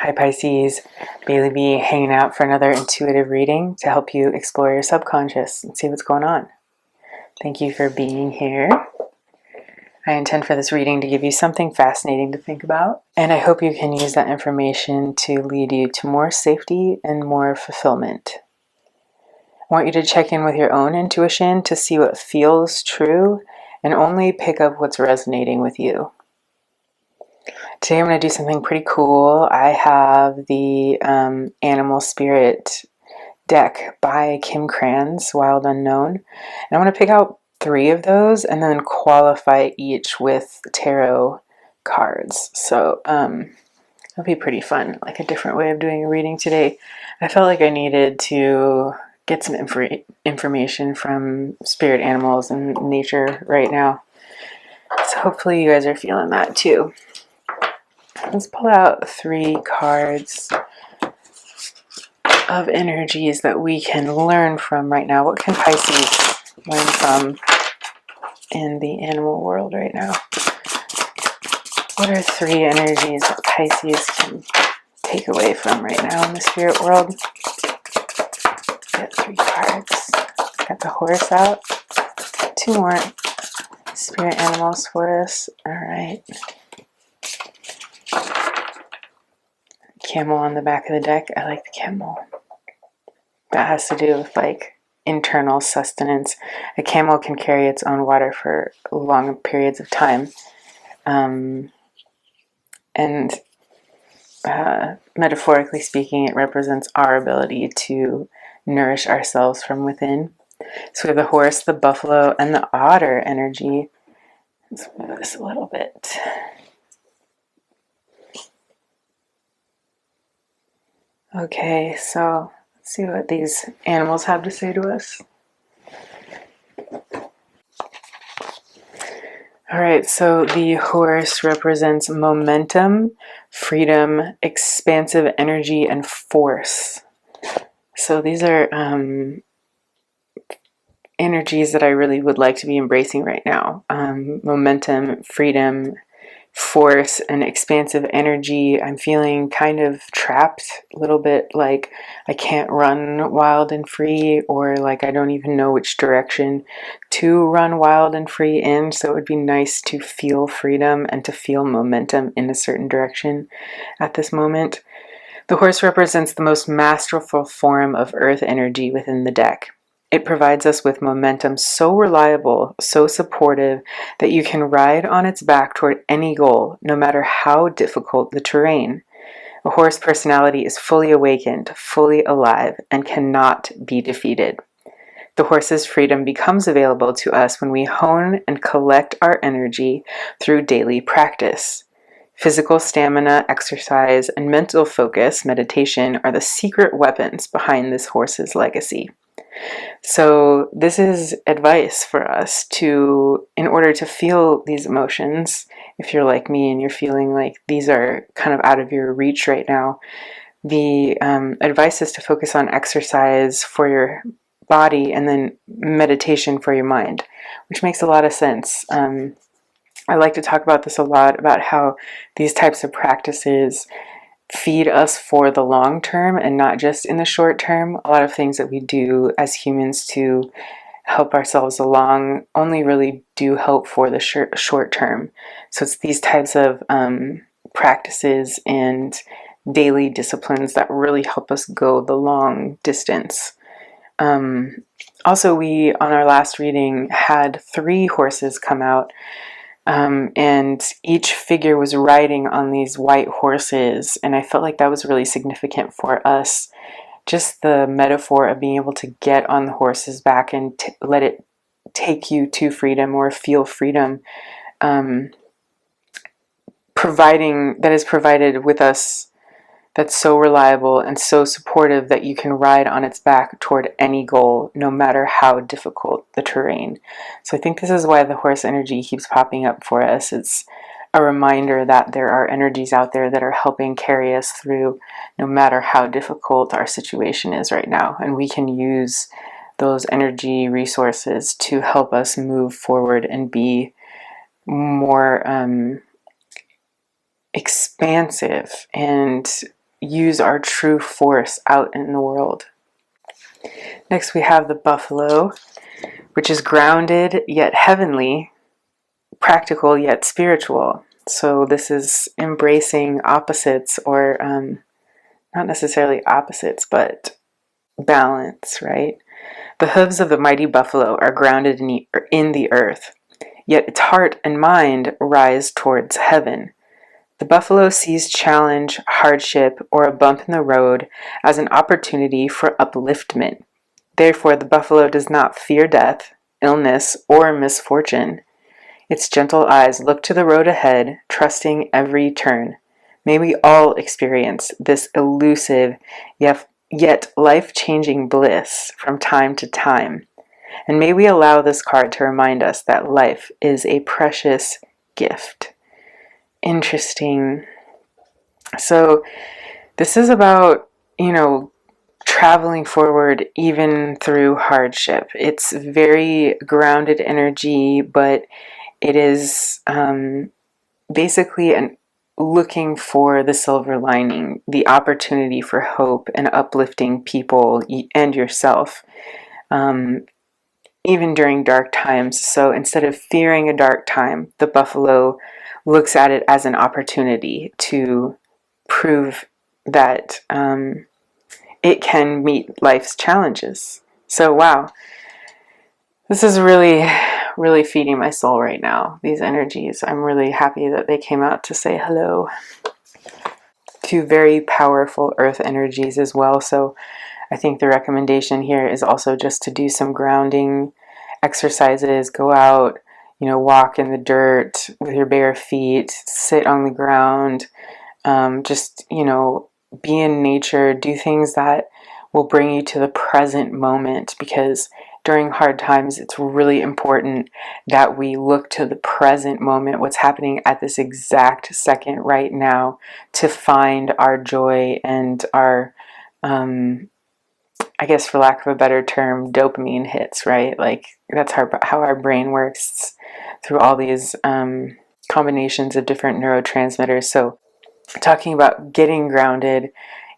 Hi Pisces, Bailey B hanging out for another intuitive reading to help you explore your subconscious and see what's going on. Thank you for being here. I intend for this reading to give you something fascinating to think about, and I hope you can use that information to lead you to more safety and more fulfillment. I want you to check in with your own intuition to see what feels true and only pick up what's resonating with you. Today I'm going to do something pretty cool. I have the Animal Spirit deck by Krans, Wild Unknown. And I want to pick out 3 of those and then qualify each with tarot cards. So it'll be pretty fun, like a different way of doing a reading today. I felt like I needed to get some information from spirit animals and nature right now. So hopefully you guys are feeling that too. Let's pull out 3 cards of energies that we can learn from right now. What can Pisces learn from in the animal world right now? What are 3 energies that Pisces can take away from right now in the spirit world? Get 3 cards. Got the horse out. 2 more spirit animals for us. All right. Camel on the back of the deck. I like the camel. That has to do with like internal sustenance. A camel can carry its own water for long periods of time. Metaphorically speaking, it represents our ability to nourish ourselves from within. So we have the horse, the buffalo, and the otter energy. Let's move this a little bit. Okay, so let's see what these animals have to say to us. All right, so the horse represents momentum, freedom, expansive energy, and force. So these are energies that I really would like to be embracing right now. Momentum, freedom, force, and expansive energy. I'm feeling kind of trapped, a little bit like I can't run wild and free, or like I don't even know which direction to run wild and free in. So it would be nice to feel freedom and to feel momentum in a certain direction at this moment. The horse represents the most masterful form of earth energy within the deck. It provides us with momentum so reliable, so supportive, that you can ride on its back toward any goal, no matter how difficult the terrain. A horse personality is fully awakened, fully alive, and cannot be defeated. The horse's freedom becomes available to us when we hone and collect our energy through daily practice. Physical stamina, exercise, and mental focus, meditation, are the secret weapons behind this horse's legacy. So this is advice for us to, in order to feel these emotions, if you're like me and you're feeling like these are kind of out of your reach right now, the advice is to focus on exercise for your body and then meditation for your mind, which makes a lot of sense. I like to talk about this a lot, about how these types of practices feed us for the long term and not just in the short term. A lot of things that we do as humans to help ourselves along only really do help for the short term. So it's these types of practices and daily disciplines that really help us go the long distance. Also, we, on our last reading, had 3 horses come out. And each figure was riding on these white horses, and I felt like that was really significant for us. Just the metaphor of being able to get on the horse's back and let it take you to freedom or feel freedom, that is provided with us, that's so reliable and so supportive that you can ride on its back toward any goal, no matter how difficult the terrain. So I think this is why the horse energy keeps popping up for us. It's a reminder that there are energies out there that are helping carry us through no matter how difficult our situation is right now. And we can use those energy resources to help us move forward and be more expansive and use our true force out in the world. Next we have the buffalo, which is grounded yet heavenly, practical yet spiritual. So this is embracing opposites, or not necessarily opposites, but balance, right? The hooves of the mighty buffalo are grounded in the earth, yet its heart and mind rise towards heaven. The buffalo sees challenge, hardship, or a bump in the road as an opportunity for upliftment. Therefore, the buffalo does not fear death, illness, or misfortune. Its gentle eyes look to the road ahead, trusting every turn. May we all experience this elusive yet life-changing bliss from time to time. And may we allow this card to remind us that life is a precious gift. Interesting. So this is about, traveling forward even through hardship. It's very grounded energy, but it is basically looking for the silver lining, the opportunity for hope and uplifting people and yourself, even during dark times. So instead of fearing a dark time, the buffalo looks at it as an opportunity to prove that it can meet life's challenges. So wow, this is really, really feeding my soul right now, these energies. I'm really happy that they came out to say hello. Two very powerful earth energies as well. So I think the recommendation here is also just to do some grounding exercises. Go out, walk in the dirt with your bare feet, sit on the ground, just, be in nature, do things that will bring you to the present moment, because during hard times, it's really important that we look to the present moment, what's happening at this exact second right now, to find our joy and our, I guess for lack of a better term, dopamine hits, right? Like that's how our brain works through all these combinations of different neurotransmitters. So talking about getting grounded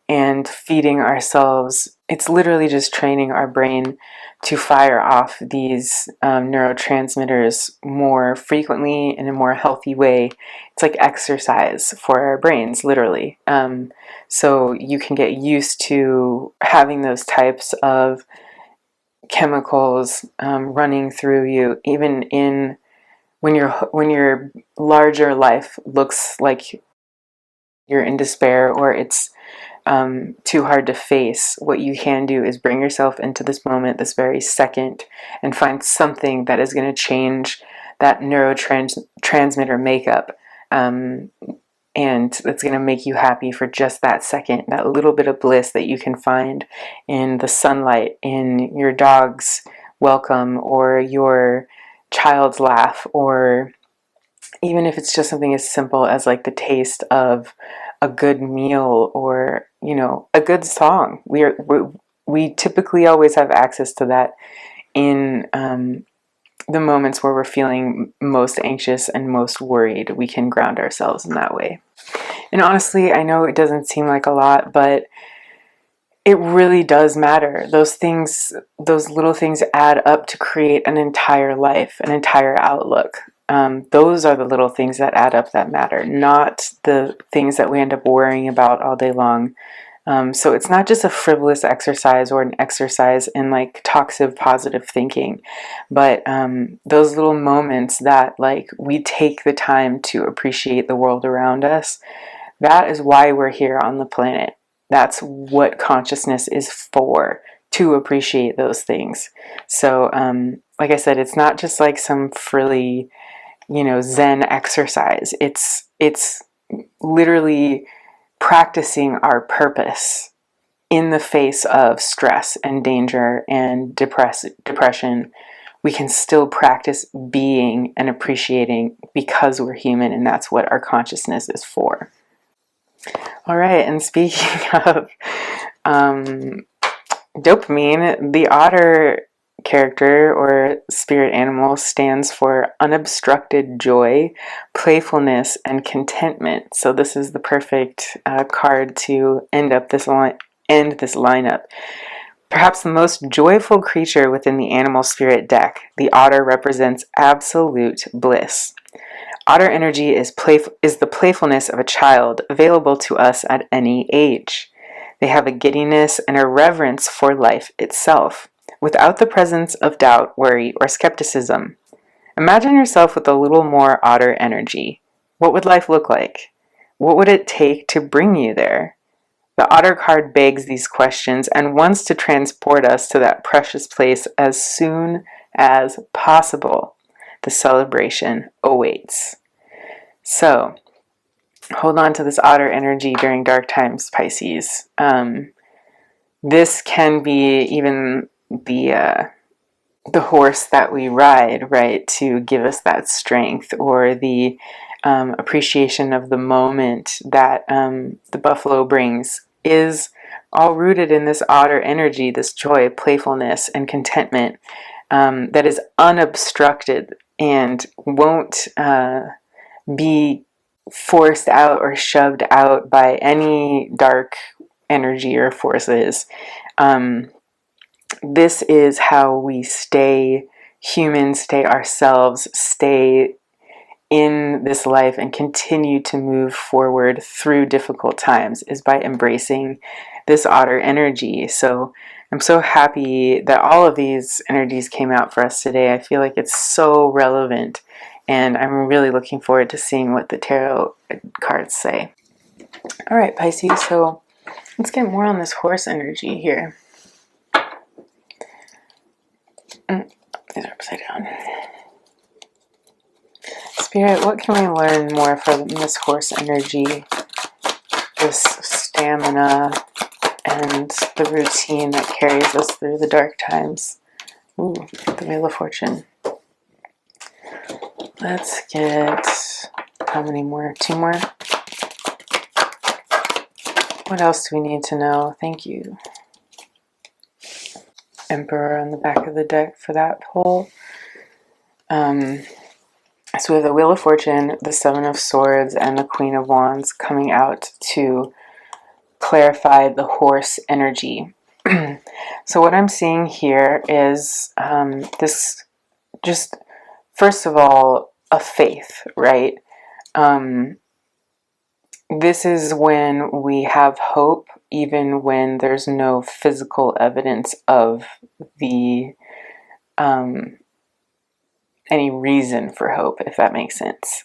and feeding ourselves, it's literally just training our brain to fire off these neurotransmitters more frequently in a more healthy way. It's like exercise for our brains, literally. So you can get used to having those types of chemicals running through you, even in when your larger life looks like you're in despair or it's too hard to face. What you can do is bring yourself into this moment, this very second, and find something that is going to change that neurotransmitter makeup, and it's going to make you happy for just that second, that little bit of bliss that you can find in the sunlight, in your dog's welcome, or your child's laugh, or even if it's just something as simple as like the taste of a good meal, or a good song. We typically always have access to that in the moments where we're feeling most anxious and most worried. We can ground ourselves in that way. And honestly, I know it doesn't seem like a lot, but it really does matter. Those things, those little things add up to create an entire life, an entire outlook. Those are the little things that add up that matter, not the things that we end up worrying about all day long. So it's not just a frivolous exercise or an exercise in like toxic positive thinking, but those little moments that like we take the time to appreciate the world around us. That is why we're here on the planet. That's what consciousness is for, to appreciate those things. So, like I said, it's not just like some frilly, Zen exercise. It's literally practicing our purpose in the face of stress and danger and depression. We can still practice being and appreciating because we're human, and that's what our consciousness is for. All right, and speaking of dopamine, the otter character or spirit animal stands for unobstructed joy, playfulness, and contentment. So this is the perfect card to end this lineup. Perhaps the most joyful creature within the animal spirit deck, the otter represents absolute bliss. Otter energy is the playfulness of a child, available to us at any age. They have a giddiness and a reverence for life itself, without the presence of doubt, worry, or skepticism. Imagine yourself with a little more otter energy. What would life look like? What would it take to bring you there? The otter card begs these questions and wants to transport us to that precious place as soon as possible. The celebration awaits. So, hold on to this otter energy during dark times, Pisces. This can be even the horse that we ride, right, to give us that strength, or the appreciation of the moment that the buffalo brings, is all rooted in this otter energy, this joy, playfulness, and contentment that is unobstructed and won't be forced out or shoved out by any dark energy or forces. This is how we stay human, stay ourselves, stay in this life and continue to move forward through difficult times, is by embracing this otter energy. So I'm so happy that all of these energies came out for us today. I feel like it's so relevant, and I'm really looking forward to seeing what the tarot cards say. All right, Pisces, so let's get more on this horse energy here. These are upside down. Spirit, what can we learn more from this horse energy, this stamina, and the routine that carries us through the dark times? Ooh, the Wheel of Fortune. Let's get, how many more? 2 more? What else do we need to know? Thank you. Emperor on the back of the deck for that pull. So we have the Wheel of Fortune, the Seven of Swords, and the Queen of Wands coming out to clarify the horse energy. So what I'm seeing here is this, just first of all, a faith, right? This is when we have hope, even when there's no physical evidence of the any reason for hope, if that makes sense.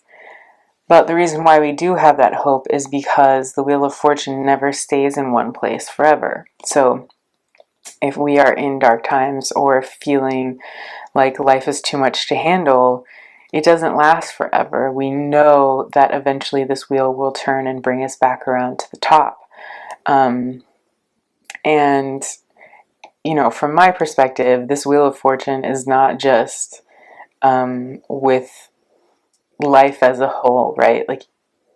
But the reason why we do have that hope is because the Wheel of Fortune never stays in one place forever. So if we are in dark times or feeling like life is too much to handle, it doesn't last forever. We know that eventually this wheel will turn and bring us back around to the top. And, you know, from my perspective, this Wheel of Fortune is not just with life as a whole, right? Like,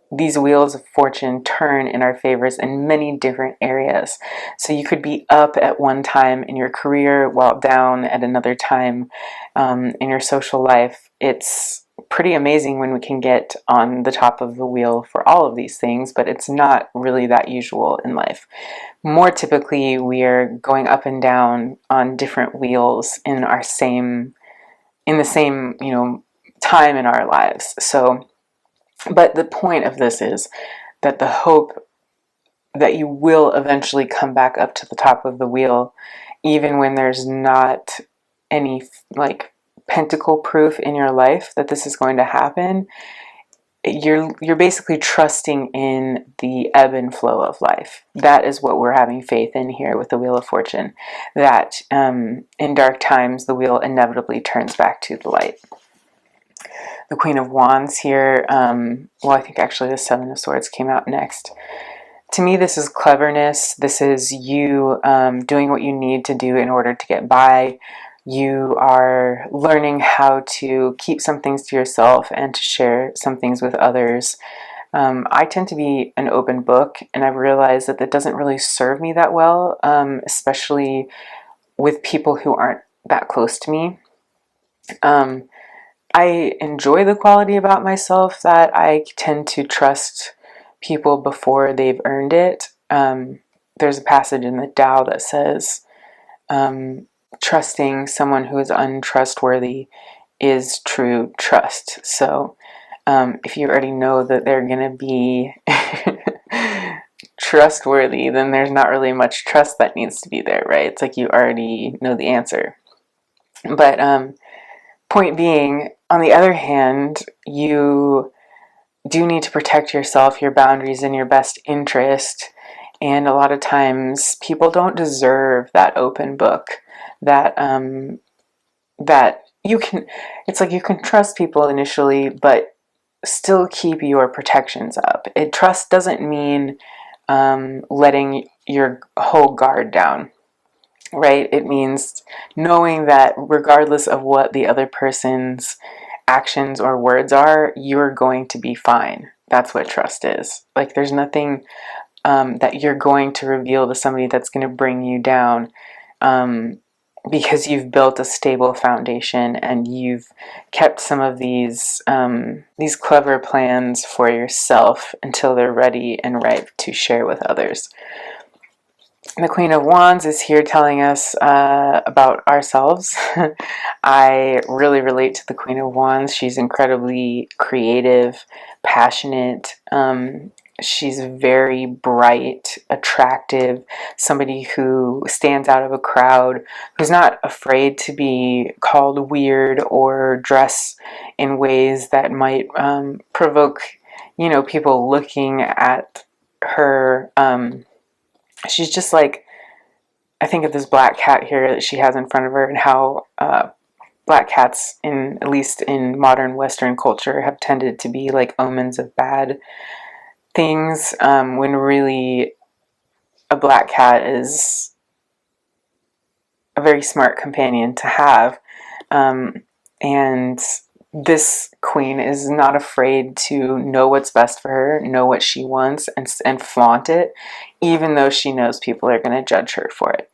these wheels of fortune turn in our favors in many different areas. So you could be up at one time in your career while down at another time in your social life. It's pretty amazing when we can get on the top of the wheel for all of these things, but it's not really that usual in life. More typically, we are going up and down on different wheels in the same, you know, time in our lives. So, but the point of this is that the hope that you will eventually come back up to the top of the wheel, even when there's not any like pentacle proof in your life that this is going to happen, you're basically trusting in the ebb and flow of life. That is what we're having faith in here with the Wheel of Fortune, that in dark times the wheel inevitably turns back to the light. The Queen of Wands here, well, I think actually the Seven of Swords came out next. To me, this is cleverness. This is you doing what you need to do in order to get by. You are learning how to keep some things to yourself and to share some things with others. I tend to be an open book, and I've realized that that doesn't really serve me that well, especially with people who aren't that close to me. I enjoy the quality about myself that I tend to trust people before they've earned it. There's a passage in the Tao that says, trusting someone who is untrustworthy is true trust. So if you already know that they're going to be trustworthy, then there's not really much trust that needs to be there, right? It's like you already know the answer. But point being, on the other hand, you do need to protect yourself, your boundaries, and your best interest. And a lot of times people don't deserve that open book, that that you can, it's like you can trust people initially, but still keep your protections up. Trust doesn't mean letting your whole guard down, right? It means knowing that regardless of what the other person's actions or words are, you're going to be fine. That's what trust is. Like, there's nothing that you're going to reveal to somebody that's going to bring you down, because you've built a stable foundation and you've kept some of these clever plans for yourself until they're ready and ripe to share with others. The Queen of Wands is here telling us about ourselves. I really relate to the Queen of Wands. She's incredibly creative, passionate. She's very bright, attractive, somebody who stands out of a crowd, who's not afraid to be called weird or dress in ways that might provoke, people looking at her. She's just like, I think of this black cat here that she has in front of her, and how black cats, at least in modern Western culture, have tended to be like omens of bad things, when really a black cat is a very smart companion to have. And this queen is not afraid to know what's best for her, know what she wants, and flaunt it, even though she knows people are going to judge her for it.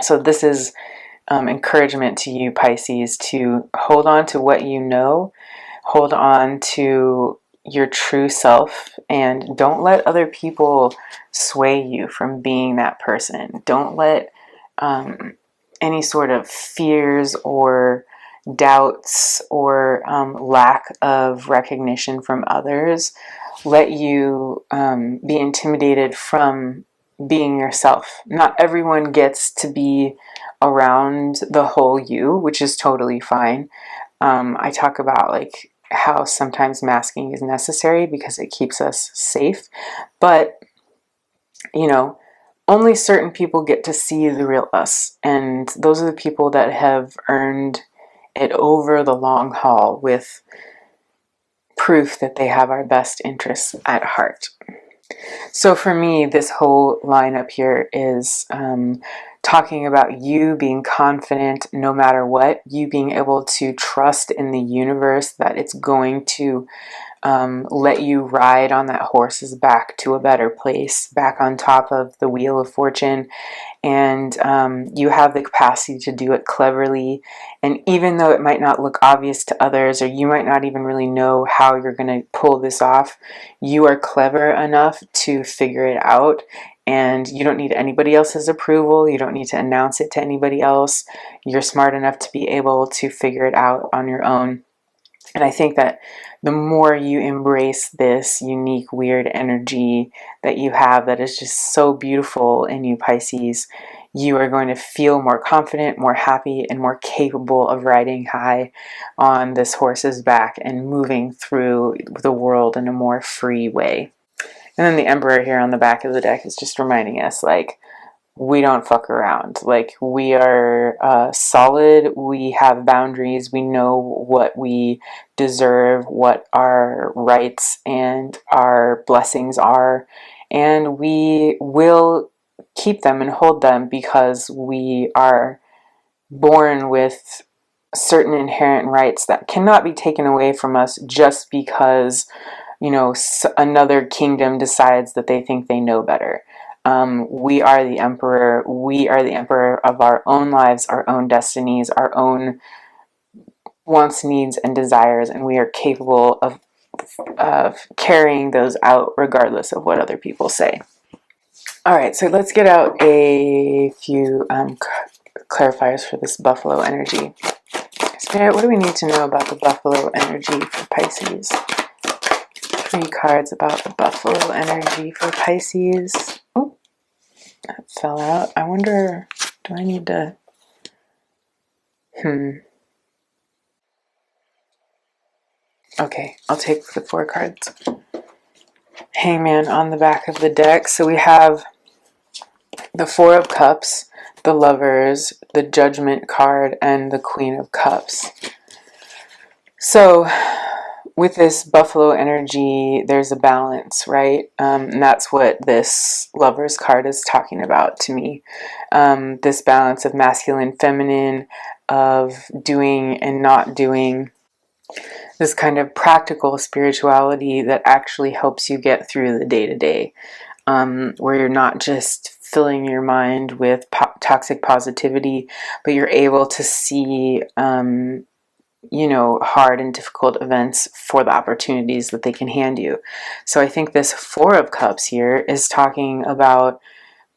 So this is encouragement to you, Pisces, to hold on to what you know, hold on to your true self, and don't let other people sway you from being that person. Don't let any sort of fears or doubts or lack of recognition from others let you be intimidated from being yourself. Not everyone gets to be around the whole you, which is totally fine. I talk about like how sometimes masking is necessary because it keeps us safe, but only certain people get to see the real us, and those are the people that have earned it over the long haul with proof that they have our best interests at heart. So for me, this whole lineup here is talking about you being confident no matter what, you being able to trust in the universe that it's going to let you ride on that horse's back to a better place, back on top of the wheel of fortune. And you have the capacity to do it cleverly. And even though it might not look obvious to others, or you might not even really know how you're going to pull this off, you are clever enough to figure it out. And you don't need anybody else's approval. You don't need to announce it to anybody else. You're smart enough to be able to figure it out on your own. And I think that the more you embrace this unique, weird energy that you have that is just so beautiful in you, Pisces, you are going to feel more confident, more happy, and more capable of riding high on this horse's back and moving through the world in a more free way. And then the Emperor here on the back of the deck is just reminding us, like, we don't fuck around. Like, we are solid, we have boundaries, we know what we deserve, what our rights and our blessings are, and we will keep them and hold them because we are born with certain inherent rights that cannot be taken away from us just because, another kingdom decides that they think they know better. We are the emperor. We are the emperor of our own lives, our own destinies, our own wants, needs, and desires, and we are capable of carrying those out regardless of what other people say. All right, so let's get out a few clarifiers for this Buffalo energy. Spirit, what do we need to know about the Buffalo energy for Pisces? 3 cards about the Buffalo energy for Pisces. Oh, that fell out. I wonder, do I need to... Okay, I'll take the 4 cards. Hangman on the back of the deck. So we have the 4 of Cups, the Lovers, the Judgment card, and the Queen of Cups. So with this Buffalo energy, there's a balance, right? And that's what this Lovers card is talking about to me. This balance of masculine, feminine, of doing and not doing. This kind of practical spirituality that actually helps you get through the day-to-day, where you're not just filling your mind with toxic positivity, but you're able to see hard and difficult events for the opportunities that they can hand you. So I think this 4 of Cups here is talking about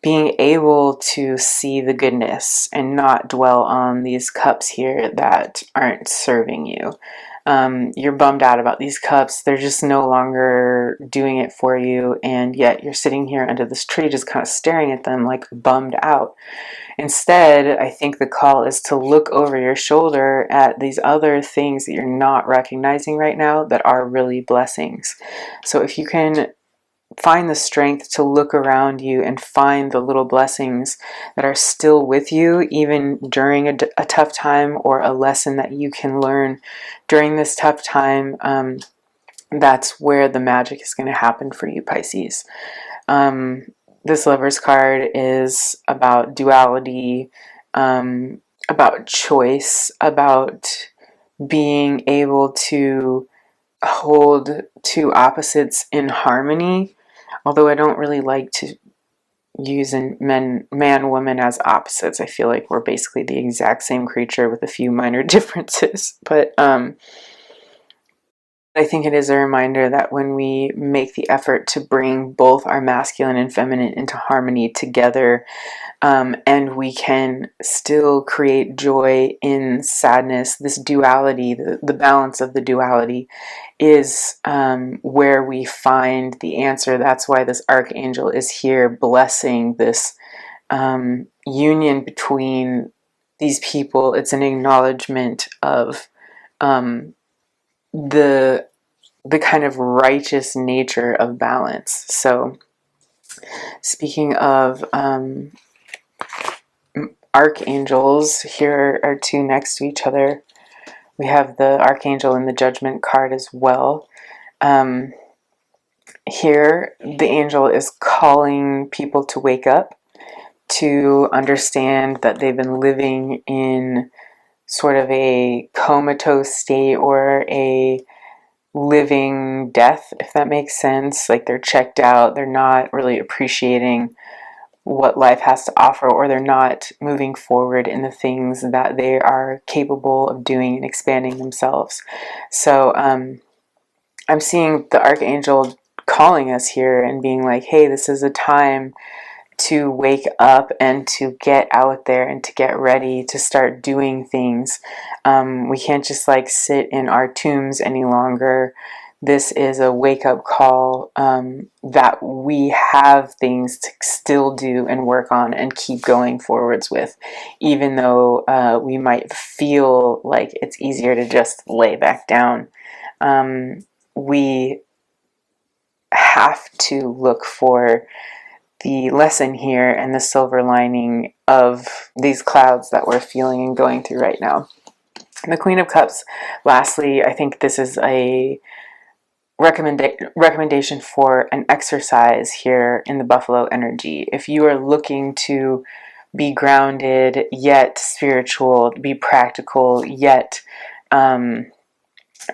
being able to see the goodness and not dwell on these cups here that aren't serving you. You're bummed out about these cups. They're just no longer doing it for you, and yet you're sitting here under this tree just kind of staring at them like bummed out. Instead, I think the call is to look over your shoulder at these other things that you're not recognizing right now that are really blessings. So if you can find the strength to look around you and find the little blessings that are still with you, even during a tough time, or a lesson that you can learn during this tough time, that's where the magic is going to happen for you, Pisces. This Lovers card is about duality, about choice, about being able to hold 2 opposites in harmony. Although I don't really like to use man, woman as opposites. I feel like we're basically the exact same creature with a few minor differences. But I think it is a reminder that when we make the effort to bring both our masculine and feminine into harmony together, and we can still create joy in sadness, this duality, the balance of the duality, is where we find the answer. That's why this archangel is here blessing this union between these people. It's an acknowledgement of the kind of righteous nature of balance. So speaking of archangels, here are 2 next to each other. We have the Archangel and the Judgment card as well. Here, the angel is calling people to wake up, to understand that they've been living in sort of a comatose state, or a living death, if that makes sense. Like they're checked out, they're not really appreciating what life has to offer, or they're not moving forward in the things that they are capable of doing and expanding themselves. So I'm seeing the archangel calling us here and being like, hey, this is a time to wake up and to get out there and to get ready to start doing things. We can't just like sit in our tombs any longer. This is a wake-up call that we have things to still do and work on and keep going forwards with, even though we might feel like it's easier to just lay back down. We have to look for the lesson here and the silver lining of these clouds that we're feeling and going through right now. The Queen of Cups, lastly, I think this is a recommendation for an exercise here in the Buffalo energy. If you are looking to be grounded yet spiritual, be practical yet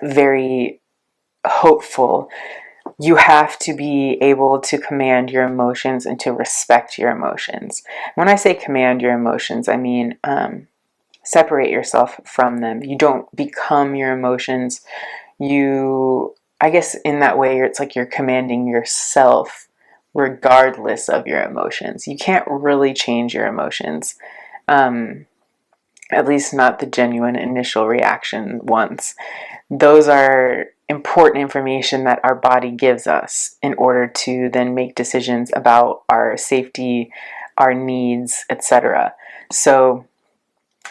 very hopeful, you have to be able to command your emotions and to respect your emotions. When I say command your emotions, I mean separate yourself from them. You don't become your emotions. I guess in that way, it's like you're commanding yourself regardless of your emotions. You can't really change your emotions, at least not the genuine initial reaction ones. Those are important information that our body gives us in order to then make decisions about our safety, our needs, etc. So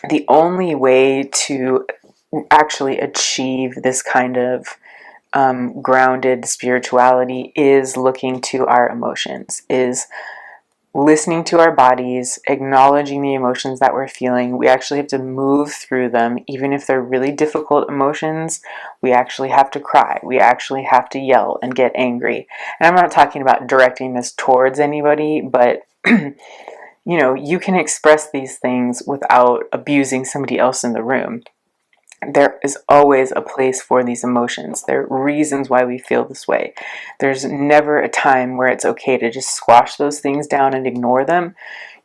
the only way to actually achieve this kind of grounded spirituality is looking to our emotions, is listening to our bodies, acknowledging the emotions that we're feeling. We actually have to move through them, even if they're really difficult emotions. We actually have to cry. We actually have to yell and get angry. And I'm not talking about directing this towards anybody, but you can express these things without abusing somebody else in the room. There is always a place for these emotions. There are reasons why we feel this way. There's never a time where it's okay to just squash those things down and ignore them.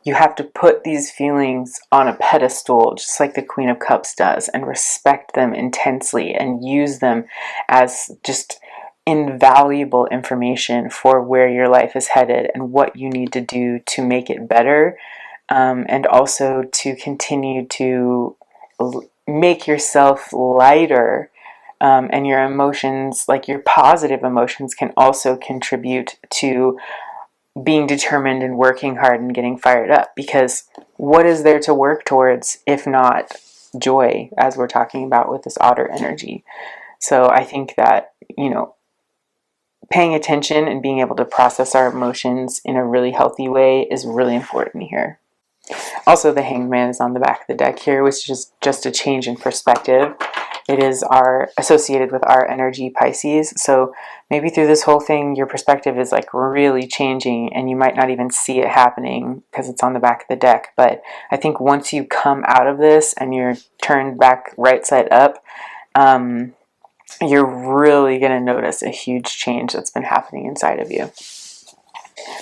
You have to put these feelings on a pedestal, just like the Queen of Cups does, and respect them intensely and use them as just invaluable information for where your life is headed and what you need to do to make it better, and also to continue to make yourself lighter, and your emotions, like your positive emotions, can also contribute to being determined and working hard and getting fired up, because what is there to work towards if not joy, as we're talking about with this otter energy? So I think that, paying attention and being able to process our emotions in a really healthy way is really important here. Also, the Hanged Man is on the back of the deck here, which is just a change in perspective. It is associated with our energy, Pisces. So maybe through this whole thing, your perspective is like really changing, and you might not even see it happening because it's on the back of the deck. But I think once you come out of this and you're turned back right side up, you're really going to notice a huge change that's been happening inside of you.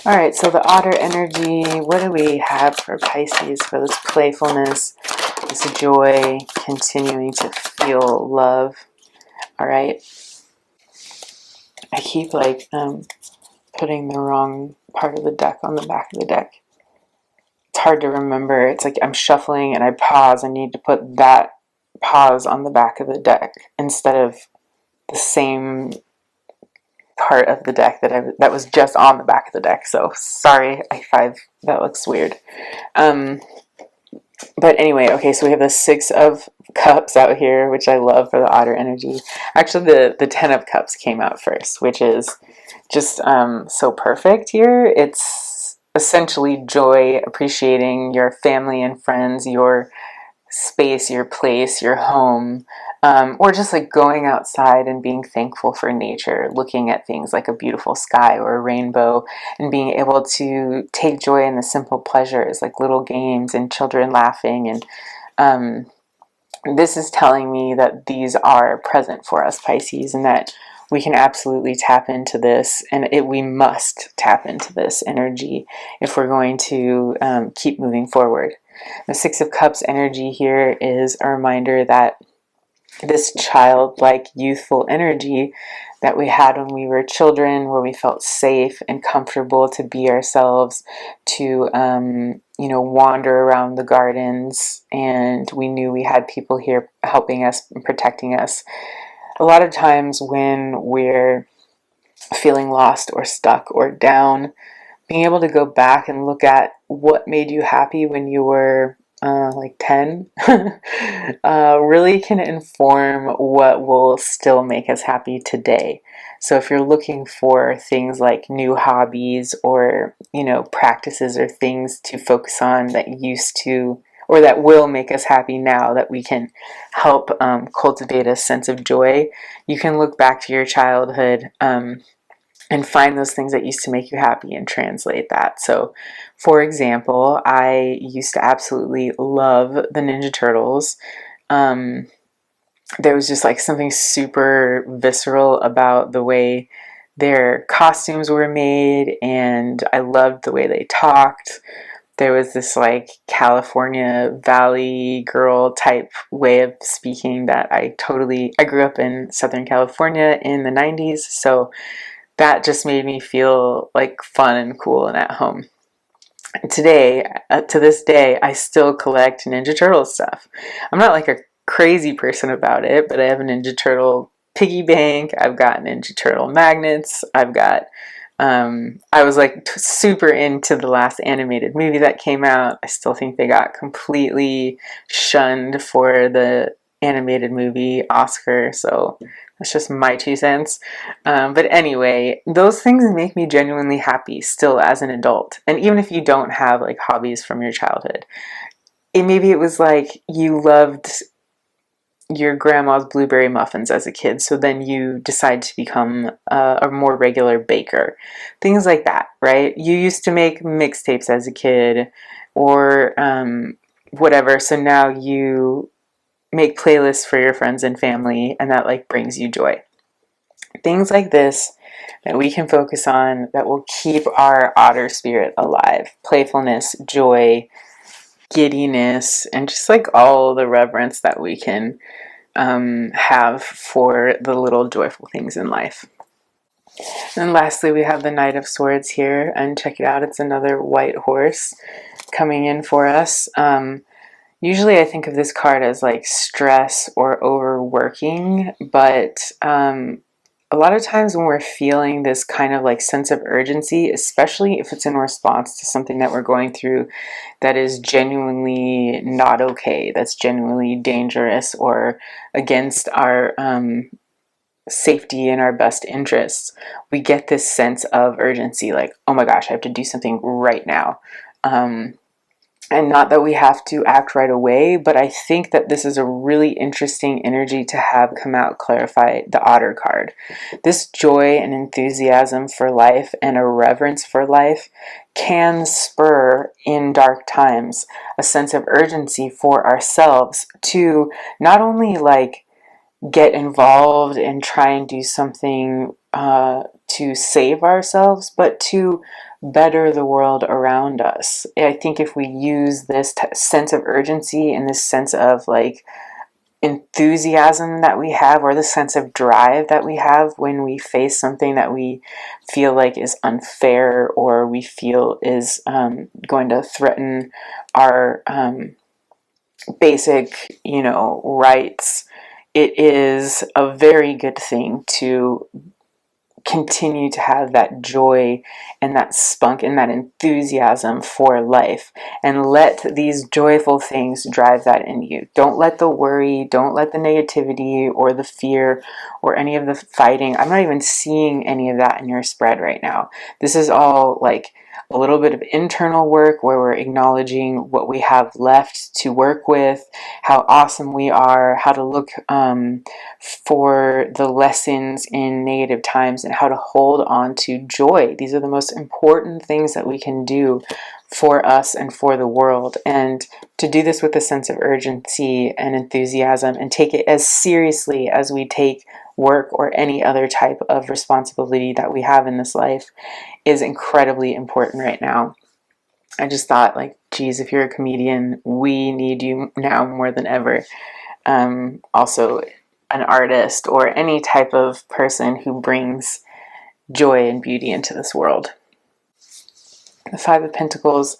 All right, so the otter energy, what do we have for Pisces for this playfulness, this joy, continuing to feel love? All right. I keep putting the wrong part of the deck on the back of the deck. It's hard to remember. It's like I'm shuffling and I pause. I need to put that pause on the back of the deck instead of the same part of the deck that was just on the back of the deck. So sorry if that looks weird. But anyway, okay, so we have the Six of Cups out here, which I love for the otter energy. Actually, the Ten of Cups came out first, which is just so perfect here. It's essentially joy, appreciating your family and friends, your space, your place, your home, or just like going outside and being thankful for nature, looking at things like a beautiful sky or a rainbow, and being able to take joy in the simple pleasures like little games and children laughing. And this is telling me that these are present for us, Pisces, and that we can absolutely tap into this, and we must tap into this energy if we're going to keep moving forward. The Six of Cups energy here is a reminder that this childlike, youthful energy that we had when we were children, where we felt safe and comfortable to be ourselves, to wander around the gardens, and we knew we had people here helping us and protecting us. A lot of times when we're feeling lost or stuck or down, being able to go back and look at what made you happy when you were like 10 really can inform what will still make us happy today. So if you're looking for things like new hobbies or practices or things to focus on that used to or that will make us happy now, that we can help cultivate a sense of joy, you can look back to your childhood and find those things that used to make you happy and translate that. So, for example, I used to absolutely love the Ninja Turtles. There was just like something super visceral about the way their costumes were made, and I loved the way they talked. There was this like California Valley girl type way of speaking that I grew up in Southern California in the 90s, so that just made me feel like fun and cool and at home. Today, to this day, I still collect Ninja Turtle stuff. I'm not like a crazy person about it, but I have a Ninja Turtle piggy bank. I've got Ninja Turtle magnets. I was like super into the last animated movie that came out. I still think they got completely shunned for the animated movie Oscar, so that's just my 2 cents. But anyway, those things make me genuinely happy still as an adult. And even if you don't have like hobbies from your childhood, maybe it was like you loved your grandma's blueberry muffins as a kid, so then you decide to become a more regular baker. Things like that, right? You used to make mixtapes as a kid or whatever, so now you make playlists for your friends and family, and that like brings you joy. Things like this that we can focus on that will keep our otter spirit alive. Playfulness, joy, giddiness, and just like all the reverence that we can have for the little joyful things in life. And lastly, we have the Knight of Swords here, and check it out, it's another white horse coming in for us. Usually I think of this card as like stress or overworking, but a lot of times when we're feeling this kind of like sense of urgency, especially if it's in response to something that we're going through that is genuinely not okay, that's genuinely dangerous or against our safety and our best interests, we get this sense of urgency, like, oh my gosh, I have to do something right now. And not that we have to act right away, but I think that this is a really interesting energy to have come out clarify the Otter card. This joy and enthusiasm for life and a reverence for life can spur in dark times a sense of urgency for ourselves to not only like get involved and try and do something to save ourselves, but to better the world around us. I think if we use this sense of urgency and this sense of like enthusiasm that we have, or the sense of drive that we have when we face something that we feel like is unfair or we feel is going to threaten our basic, rights, it is a very good thing to continue to have that joy and that spunk and that enthusiasm for life, and let these joyful things drive that in you. Don't let the worry, don't let the negativity or the fear or any of the fighting, I'm not even seeing any of that in your spread right now. This is all like a little bit of internal work where we're acknowledging what we have left to work with, how awesome we are, how to look for the lessons in negative times, and how to hold on to joy. These are the most important things that we can do for us and for the world. And to do this with a sense of urgency and enthusiasm, and take it as seriously as we take work or any other type of responsibility that we have in this life, is incredibly important right now. I just thought, like, geez, if you're a comedian, we need you now more than ever. Also, an artist or any type of person who brings joy and beauty into this world. The Five of Pentacles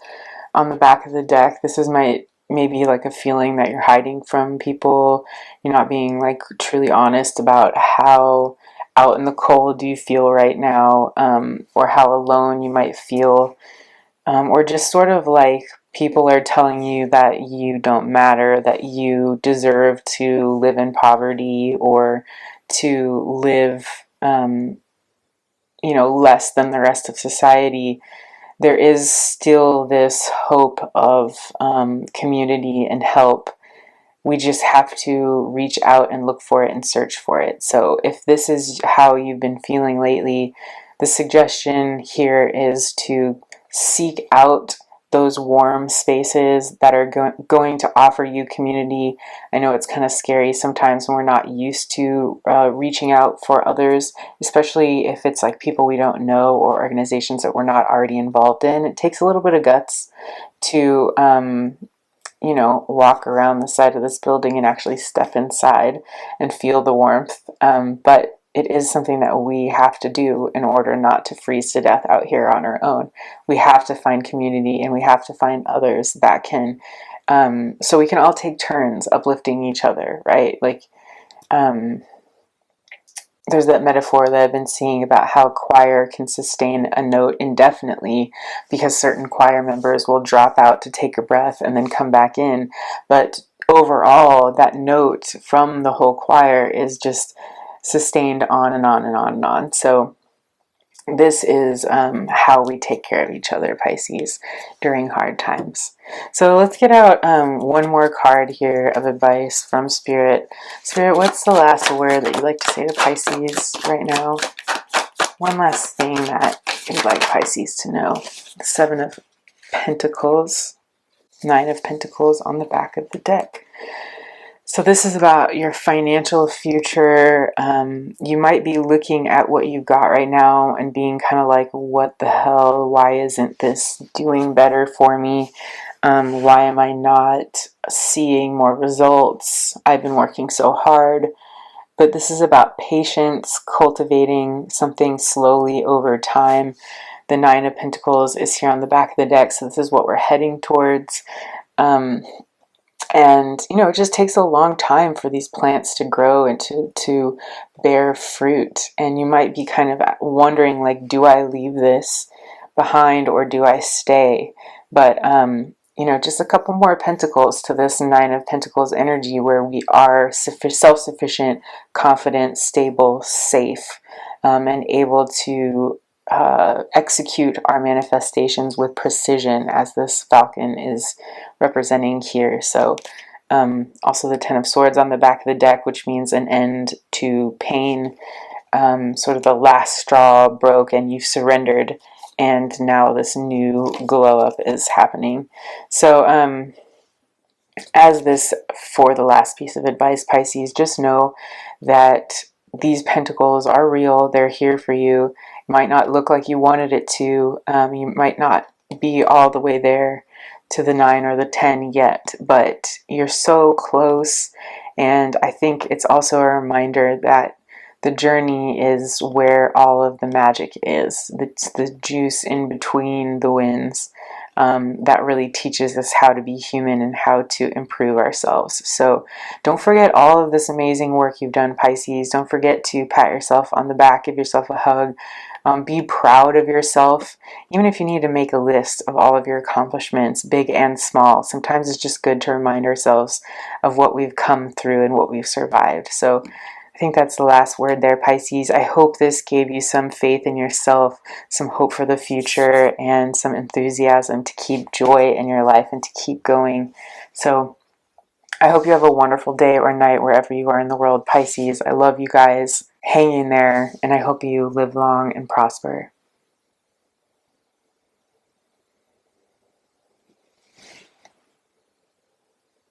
on the back of the deck. This is maybe like a feeling that you're hiding from people. You're not being like truly honest about how out in the cold do you feel right now, or how alone you might feel, or just sort of like people are telling you that you don't matter, that you deserve to live in poverty or to live, less than the rest of society. There is still this hope of community and help. We just have to reach out and look for it and search for it. So if this is how you've been feeling lately, the suggestion here is to seek out those warm spaces that are going to offer you community. I know it's kind of scary sometimes when we're not used to reaching out for others, especially if it's like people we don't know or organizations that we're not already involved in. It takes a little bit of guts to you know, walk around the side of this building and actually step inside and feel the warmth. But it is something that we have to do in order not to freeze to death out here on our own. We have to find community, and we have to find others that can, so we can all take turns uplifting each other, right? Like, there's that metaphor that I've been seeing about how choir can sustain a note indefinitely because certain choir members will drop out to take a breath and then come back in. But overall, that note from the whole choir is just sustained on and on and on and on. So this is how we take care of each other, Pisces, during hard times. So let's get out one more card here of advice from Spirit. Spirit, what's the last word that you'd like to say to Pisces right now? One last thing that you'd like Pisces to know. The Seven of Pentacles, Nine of Pentacles on the back of the deck. So this is about your financial future. You might be looking at what you've got right now and being kind of like, what the hell? Why isn't this doing better for me? Why am I not seeing more results? I've been working so hard. But this is about patience, cultivating something slowly over time. The Nine of Pentacles is here on the back of the deck, so this is what we're heading towards. And, you know, it just takes a long time for these plants to grow and to bear fruit. And you might be kind of wondering, like, do I leave this behind or do I stay? But, you know, just a couple more pentacles to this Nine of Pentacles energy where we are self-sufficient, confident, stable, safe, and able to execute our manifestations with precision, as this falcon is representing here. So also the Ten of Swords on the back of the deck, which means an end to pain. Sort of the last straw broke and you've surrendered, and now this new glow up is happening. So as this, for the last piece of advice, Pisces, just know that these pentacles are real. They're here for you. It might not look like you wanted it to. You might not be all the way there to the 9 or the 10 yet, but you're so close. And I think it's also a reminder that the journey is where all of the magic is. It's the juice in between the wins that really teaches us how to be human and how to improve ourselves. So don't forget all of this amazing work you've done, Pisces. Don't forget to pat yourself on the back, give yourself a hug. Be proud of yourself, even if you need to make a list of all of your accomplishments, big and small. Sometimes it's just good to remind ourselves of what we've come through and what we've survived. So I think that's the last word there, Pisces. I hope this gave you some faith in yourself, some hope for the future, and some enthusiasm to keep joy in your life and to keep going. So I hope you have a wonderful day or night wherever you are in the world, Pisces. I love you guys. Hang in there, and I hope you live long and prosper.